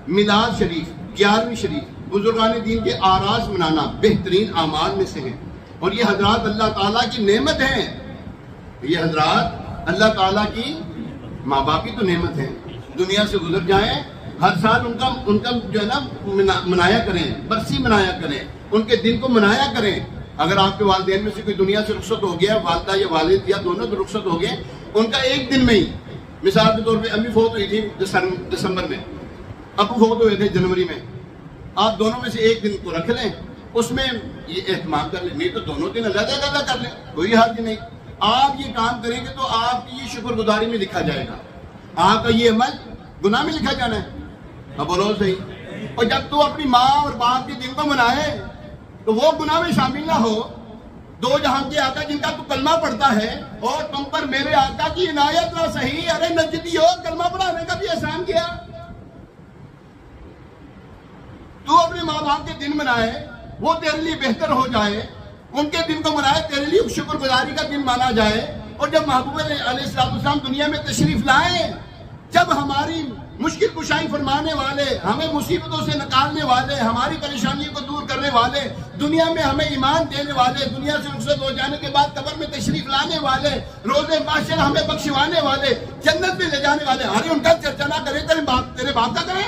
मिलाद शरीफ, 11वीं शरीफ, बुजुर्गान दीन के आराज मनाना बेहतरीन आमाल में से है। और ये हजरात अल्लाह ताला की नेमत है। ये हजरात अल्लाह ताला की माँ बाप की तो नेमत है। दुनिया से गुजर जाए, हर साल उनका जो है ना मनाया करें, बरसी मनाया करें, उनके दिन को मनाया करें। अगर आपके वालिदैन में से कोई दुनिया से रुखसत हो गया, वालिदा या वालिद या दोनों तो रुखसत हो गए, उनका एक दिन में ही, मिसाल के तौर पे अम्मी फौत हुई थी दिसंबर में, अबू फौत हुए थे जनवरी में, आप दोनों में से एक दिन को रख लें, उसमें ये एहतमाम कर लें, नहीं तो दोनों दिन अलग कर लें, कोई हर्ज नहीं। आप ये काम करेंगे तो आपकी ये शुक्रगुजारी में लिखा जाएगा, आपका ये अमल गुनाह में लिखा जाना है। अब बोलो सही। और जब तू अपनी माँ और बाप के दिन को मनाए तो वो गुनाह में शामिल ना हो। दो जहां के आका जिनका तू कलमा पढ़ता है और तुम पर मेरे आका की इनायत ना सही, अरे नजदी हो, कलमा पढ़ाने का भी एहसान किया। तू अपने माँ बाप के दिन मनाए, वो तेरे लिए बेहतर हो जाए, उनके दिन को मनाए, तेरे लिए शुक्रगुजारी का दिन माना जाए। और जब महबूब अलैहिस्सलाम दुनिया में तशरीफ लाए, जब हमारी मुश्किल कुशाई फरमाने वाले, हमें मुसीबतों से निकालने वाले, हमारी परेशानियों को दूर करने वाले, दुनिया में हमें ईमान देने वाले, दुनिया से रुखसत हो जाने के बाद कब्र में तशरीफ लाने वाले, रोज़े माशर हमें बख्शवाने वाले, जन्नत में ले जाने वाले, अरे उनका चर्चा ना करें, तेरे बाप का करें।